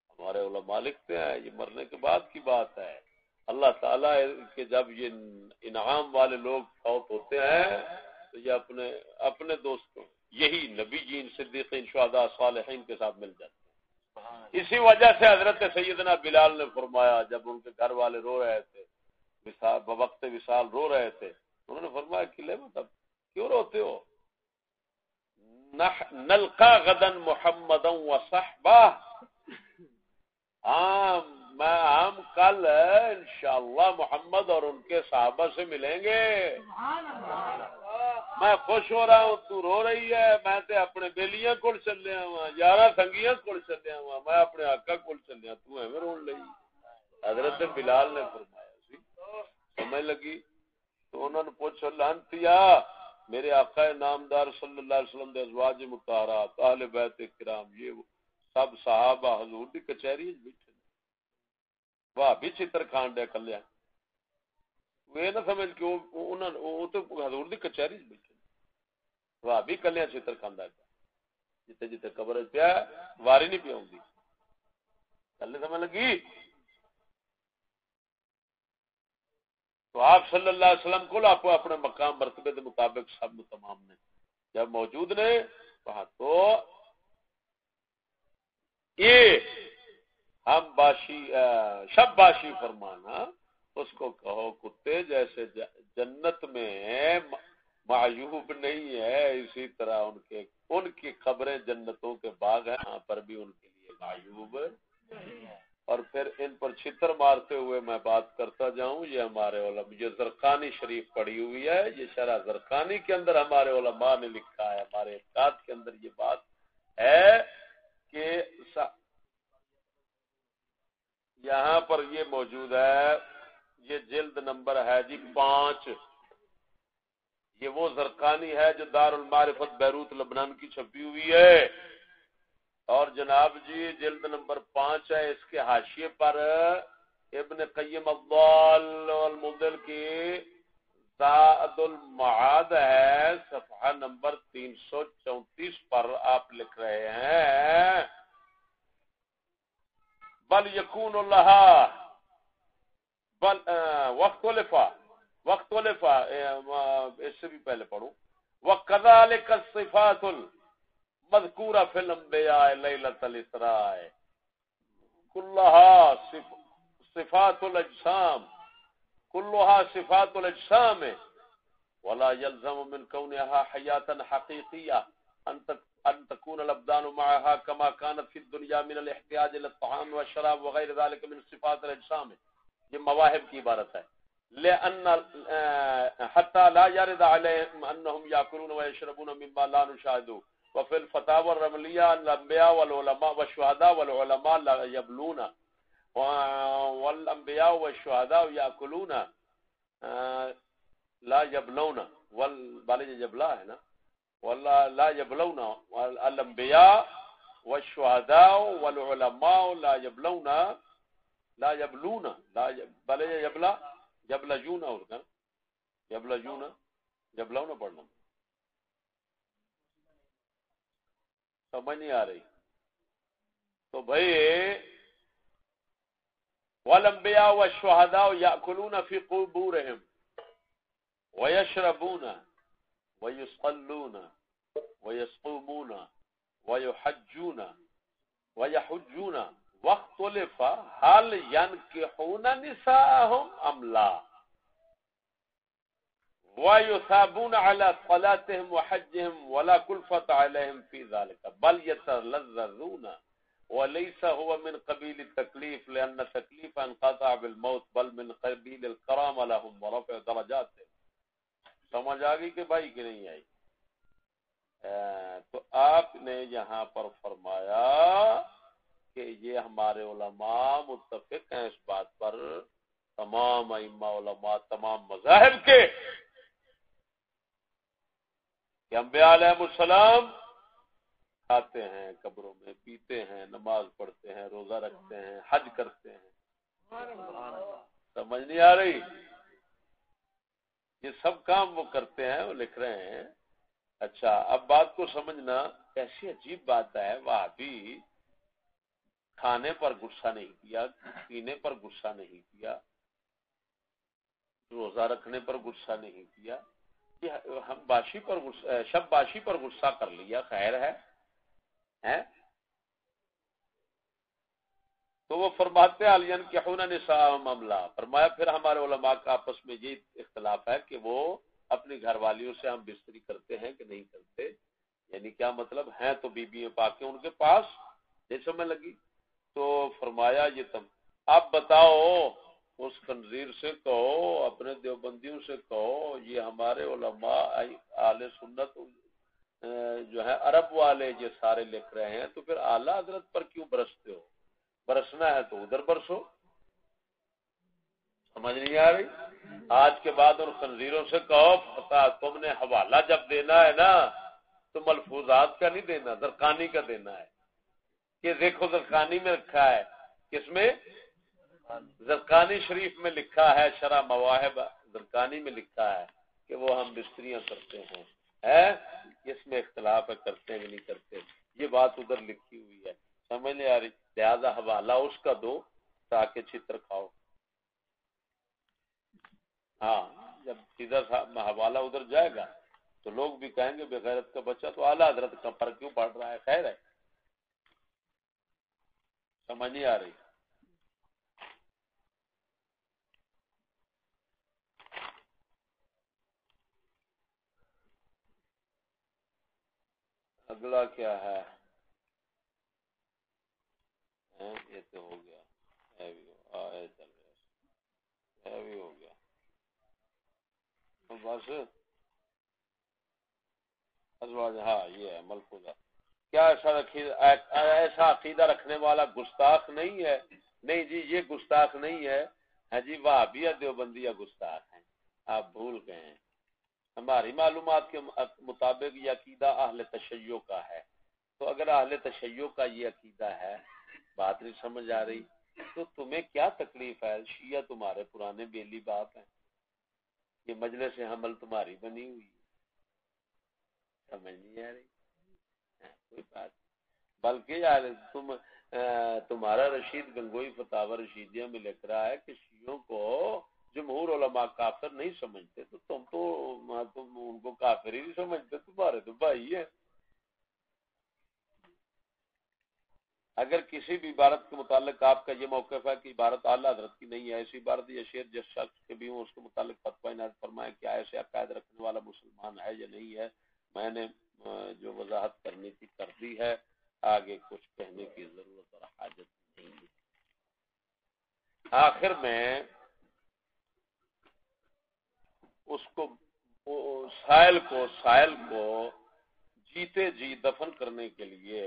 ہمارے علماء لکھتے ہیں یہ مرنے کے بعد کی بات ہے. اللہ تعالیٰ کے جب یہ انعام والے لوگ فوت ہوتے ہیں تو یہ اپنے دوستوں یہی نبیین صدیقین شہداء صالحین کے ساتھ مل جاتے ہیں. اسی وجہ سے حضرت سیدنا بلال نے فرمایا جب ان کے گھر والے رو رہے تھے بوقت وصال رو رہے تھے انہوں نے فرمایا قلعے میں تب کیوں روتے ہو؟ نلقا غدا محمدا وصحبہ. ہم کل انشاءاللہ محمد اور ان کے صحابہ سے ملیں گے. میں خوش ہو رہا ہوں تو رو رہی ہے. میں تے اپنے بیلیاں کول چلیا ہوا یارہ سنگیاں کول چلیا ہوا میں اپنے آقا کول چلیا تو ایویں رون لئی. حضرت بلال نے فرمایا سی سمجھ لگی تو انہوں نے پوچھا لعنتیا میرے آقا نامدار صلی اللہ علیہ وسلم دے ازواج مطہرات اہل بیت کرام یہ سب صحابہ حضور دی کچہری بیٹھے واہ بھی چتر کھان ڈے کلیا وہ نہ سمجھ کہ وہ تو حضور دی کچہری بیٹھے واہ بھی کلیا چتر کھاندا ہے جتے جتے قبر پیا واری نہیں پی آؤندی گل سمجھ لگی. تو آپ صلی اللہ علیہ وسلم کو آپ اپنے مقام مرتبے کے مطابق سب تمام نے جب موجود نے وہاں تو یہ ہم باشی شب باشی فرمانا، اس کو کہو کتے جیسے جنت میں معیوب نہیں ہے، اسی طرح ان کی قبریں جنتوں کے باغ ہیں، وہاں پر بھی ان کے لیے معیوب نہیں ہے۔ اور پھر ان پر چھتر مارتے ہوئے میں بات کرتا جاؤں، یہ ہمارے علماء، یہ زرقانی شریف پڑھی ہوئی ہے، یہ شرح زرقانی کے اندر ہمارے علماء نے لکھا ہے، ہمارے افکار کے اندر یہ بات ہے کہ یہاں پر یہ موجود ہے، یہ جلد نمبر ہے جی 5، یہ وہ زرقانی ہے جو دار المعرفت بیروت لبنان کی چھپی ہوئی ہے، اور جناب جی جلد نمبر 5 ہے، اس کے حاشیے پر ابن قیم الضال والمضل کی زاد المعاد ہے، صفحہ نمبر 334 پر آپ لکھ رہے ہیں بل یکون اللہ بل وقت لفا اس سے بھی پہلے پڑھوں وَكَذَلِكَ الصِّفَاتُ الْمَذْكُورَةُ فِي الْأَنْبِيَاءِ لَيْلَةَ الْإِسْرَاءِ كُلُّهَا صِفَاتُ الْأَجْسَامِ كُلُّهَا صِفَاتُ الْأَجْسَامِ وَلَا يَلْزَمُ مِنْ كَوْنِهَا حَيَاةً حَقِيقِيَّةً أن تكون الأبدان معها كما كانت في الدنيا من الاحتياج إلى الطعام والشراب وغير ذلك من صفات الأجسام، یہ مواہب کی عبارت ہے، لأن حتى لا يرد عليهم أنهم يأكلون ويشربون مما لا نشاهده، وفي الفتاوى الرملية أن الأنبياء والعلماء والشهداء والعلماء لا يبلون، والأنبياء والشهداء يأكلون لا يبلون، والبالي يبلا ہے نا، والله لا يبلون، والانبیاء والشهداء والعلماء لا يبلون بل يبلجون اور کیا یبلون پڑھنا سمجھ نہیں آ رہی تو بھائی والانبیاء والشهداء يأكلون في قبورهم ويشربون ويصلون ويصومون ويحجون واختلف هل ينكحون نساءهم أم لا ويثابون على صلاتهم وحجهم ولا كلفة عليهم في ذلك بل يتلذذون وليس هو من قبيل التكليف لأن التكليف انقطع بالموت بل من قبيل الكرامة لهم ورفع درجاتهم۔ سمجھ آگئی کہ بھائی کہ نہیں آئی؟ تو آپ نے یہاں پر فرمایا کہ یہ ہمارے علماء متفق ہیں اس بات پر، تمام ائمہ علماء تمام مذاہب کے، کہ انبیاء علیہ السلام کھاتے ہیں، قبروں میں پیتے ہیں، نماز پڑھتے ہیں، روزہ رکھتے ہیں، حج کرتے ہیں۔ سمجھ نہیں آ رہی؟ یہ سب کام وہ کرتے ہیں، وہ لکھ رہے ہیں۔ اچھا اب بات کو سمجھنا، ایسی عجیب بات ہے، وہابی کھانے پر غصہ نہیں کیا، پینے پر غصہ نہیں کیا، روزہ رکھنے پر غصہ نہیں کیا، یہ ہم باشی پر غصہ، شب باشی پر غصہ کر لیا، خیر ہے۔ تو وہ فرماتے ہیں علین کہ حون نساء معاملہ، فرمایا پھر ہمارے علماء کا آپس میں یہ اختلاف ہے کہ وہ اپنی گھر والیوں سے ہم بستری کرتے ہیں کہ نہیں کرتے، یعنی کیا مطلب ہیں تو بیویاں پاکیں ان کے پاس، یہ سمجھ لگی؟ تو فرمایا یہ تم اب بتاؤ، اس خنزیر سے کہو، اپنے دیوبندیوں سے کہو، یہ ہمارے علماء اہل سنت جو ہے عرب والے یہ سارے لکھ رہے ہیں، تو پھر اعلیٰ حضرت پر کیوں برستے ہو؟ برسنا ہے تو ادھر برسو۔ سمجھ نہیں آ رہی؟ آج کے بعد ان خنزیروں سے کہو پتا تم نے حوالہ جب دینا ہے نا تو ملفوظات کا نہیں دینا، زرقانی کا دینا ہے، کہ دیکھو زرقانی میں رکھا ہے، کس میں؟ زرقانی شریف میں لکھا ہے، شرح مواہب زرقانی میں لکھا ہے کہ وہ ہم بستریاں کرتے ہیں، اس میں اختلاف ہے کرتے ہیں کہ نہیں کرتے، یہ بات ادھر لکھی ہوئی ہے، سمجھ نہیں آ رہی؟ لہذا حوالہ اس کا دو تاکہ چھتر کھاؤ۔ ہاں جب سیدھا حوالہ ادھر جائے گا تو لوگ بھی کہیں گے بے غیرت کا بچہ تو اعلیٰ حضرت کا پر کیوں پڑھ رہا ہے، خیر ہے۔ سمجھ نہیں آ رہی؟ اگلا کیا ہے؟ یہ تو ہو گیا، یہ بھی چل رہا، یہ بھی ہو گیا بس ازواج، ہاں یہ ہے ملفوظہ. کیا ایسا عقیدہ رکھنے والا گستاخ نہیں ہے؟ نہیں جی یہ گستاخ نہیں ہے. ہاں جی وہابیہ دیوبندیہ گستاخ ہیں، آپ بھول گئے ہیں. ہماری معلومات کے مطابق یہ عقیدہ اہل تشیع کا ہے. تو اگر اہل تشیع کا یہ عقیدہ ہے، بات نہیں سمجھ آ رہی، تو تمہیں کیا تکلیف ہے؟ شیعہ تمہارے پرانے بیلی باپ ہیں، یہ مجلس حمل تمہاری بنی ہوئی، سمجھ نہیں آ رہی کوئی بات. بلکہ یار تمہارا رشید گنگوئی فتاوی رشیدیہ میں لکھ رہا ہے کہ شیعوں کو جمہور علماء کافر نہیں سمجھتے، تو تم ان کو کافر ہی نہیں سمجھتے، تمہارے تو بھائی ہیں. اگر کسی بھی عبارت کے متعلق آپ کا یہ موقف ہے کہ عبارت اعلیٰ حضرت کی نہیں ہے، ایسی عبارت یا شعر جس شخص کے بھی ہوں اس کے متعلق فتویٰ عنایت فرمائیں، کیا ایسے عقائد رکھنے والا مسلمان ہے یا نہیں ہے. میں نے جو وضاحت کرنی تھی کر دی ہے، آگے کچھ کہنے کی ضرورت اور حاجت نہیں ہے. آخر میں اس کو سائل کو جیتے جی دفن کرنے کے لیے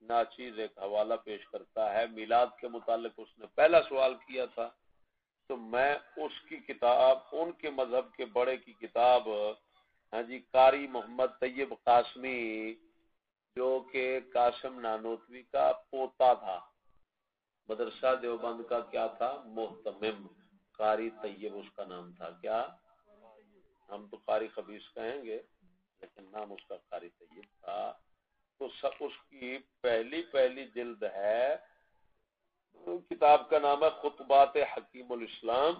ناچیز ایک حوالہ پیش کرتا ہے. میلاد کے متعلق اس نے پہلا سوال کیا تھا، تو میں اس کی کتاب، ان کے مذہب کے بڑے کی کتاب، ہاں جی، قاری محمد طیب قاسمی جو کہ قاسم نانوتوی کا پوتا تھا، مدرسہ دیوبند کا کیا تھا، محتمم، قاری طیب اس کا نام تھا. کیا؟ ہم تو قاری خبیث کہیں گے لیکن نام اس کا قاری طیب تھا. تو اس کی پہلی جلد ہے، کتاب کا نام ہے خطبات حکیم الاسلام،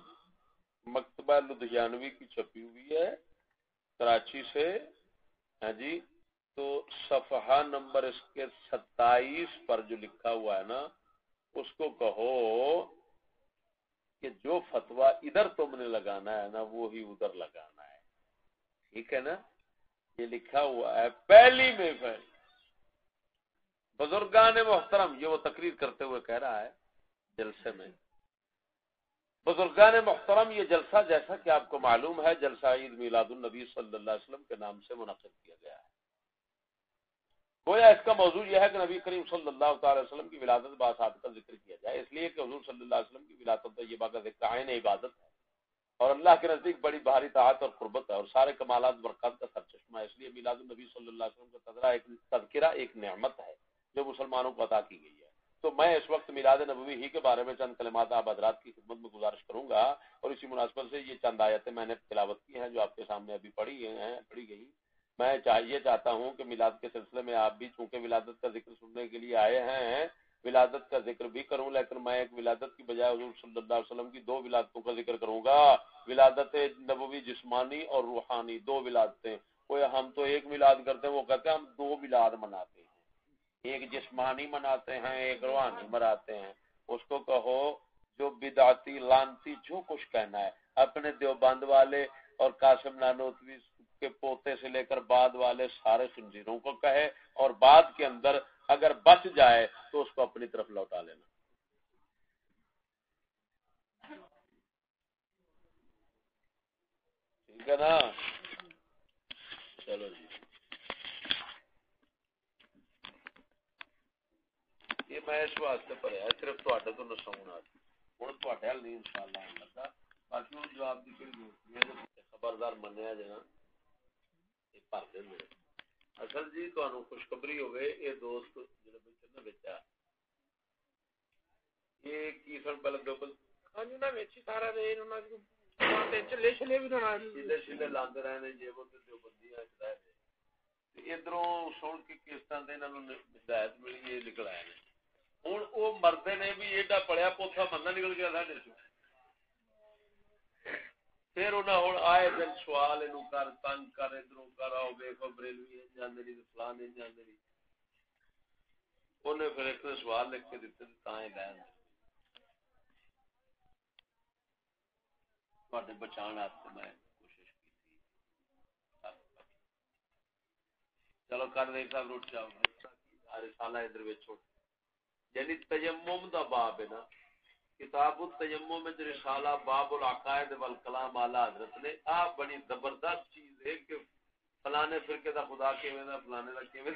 مکتبہ لدھیانوی کی چھپی ہوئی ہے کراچی سے. ہاں جی، تو صفحہ نمبر اس کے 27 پر جو لکھا ہوا ہے نا، اس کو کہو کہ جو فتویٰ ادھر تم نے لگانا ہے نا وہی ادھر لگانا ہے. ٹھیک ہے نا؟ یہ لکھا ہوا ہے پہلی میں. بزرگان محترم، یہ وہ تقریر کرتے ہوئے کہہ رہا ہے جلسے میں، بزرگان محترم، یہ جلسہ جیسا کہ آپ کو معلوم ہے جلسہ عید میلاد النبی صلی اللہ علیہ وسلم کے نام سے منعقد کیا گیا ہے. گویا اس کا موضوع یہ ہے کہ نبی کریم صلی اللہ تعالی وسلم کی ولادت بآسابق کا ذکر کیا جائے، اس لیے کہ حضور صلی اللہ علیہ وسلم کی ولادت طیبہ کا ذکر عین عبادت ہے اور اللہ کے نزدیک بڑی بھاری طاعت اور قربت ہے اور سارے کمالات برکات کا سرچشمہ ہے. اس لیے میلاد النبی صلی اللہ علیہ وسلم کا تذکرہ ایک نعمت ہے جو مسلمانوں کو عطا کی گئی ہے. تو میں اس وقت میلاد نبوی ہی کے بارے میں چند کلمات آپ حضرات کی خدمت میں گزارش کروں گا، اور اسی مناسبت سے یہ چند آیتیں میں نے تلاوت کی ہیں جو آپ کے سامنے ابھی پڑھی گئی. میں یہ چاہتا ہوں کہ میلاد کے سلسلے میں آپ بھی چونکہ ولادت کا ذکر سننے کے لیے آئے ہیں، ولادت کا ذکر بھی کروں، لیکن میں ایک ولادت کی بجائے حضور صلی اللہ علیہ وسلم کی 2 ولادتوں کا ذکر کروں گا. ولادت نبوی جسمانی اور روحانی، 2 ولادتیں. کوئی ہم تو ایک میلاد کرتے ہیں، وہ کہتے ہیں ہم 2 میلاد مناتے ہیں، ایک جسمانی مناتے ہیں ایک روحانی مناتے ہیں. اس کو کہو جو بدعتی لانتی جو کچھ کہنا ہے اپنے دیوبند والے اور قاسم نانوتوی کے پوتے سے لے کر بعد والے سارے خنزیروں کو کہے، اور بعد کے اندر اگر بچ جائے تو اس کو اپنی طرف لوٹا لینا. ٹھیک ہے نا؟ چلو جی، یہ میں اس واسطے پڑھیا صرف تواڈے تو نساؤنا ہن تواڈے حل نہیں انشاءاللہ لگا. باقی ہوں جو آپ کی خبردار منیا جنا یہ بھر دیں. اصل جی تمہیں خوشخبری ہوئے، یہ دوست جڑے بیٹھے نا بیٹا یہ کی سن پہلے دو ہاں جی نا ویچی سارا دے انہاں دی چلے چلے بھی نہ چلے لاندے رہے نے جے وہ تے بندیاں چ رہے تے ادھروں سن کے کیسٹاں دے انہاں نوں ہدایت ملی، یہ نکل آئے نے. ہن او مردے نے بھی ایڈا پڑھیا پوتھا بندہ نکل گیا ساڈے چوں. پھر انہاں ہن آئے دن سوال اینو کر تنگ کر ادھروں کر آؤ ویکھو بریلوی ان جاندے نہیں فلان ان جاندے نہیں. اونے پھر ایک سوال لکھ کے دتے تاں ہی لین تواڈے بچان واسطے میں کوشش کی تھی. چلو کر دے صاحب روٹ جاؤ رسالہ ادھر وچو یعنی تیمم دا باب ہے نا کتاب التیمم میں رسالہ باب العقائد والکلام اعلی حضرت نے بڑی زبردست چیز ہے کہ فلانے فرقے دا خدا کیویں دا فلانے دا کیویں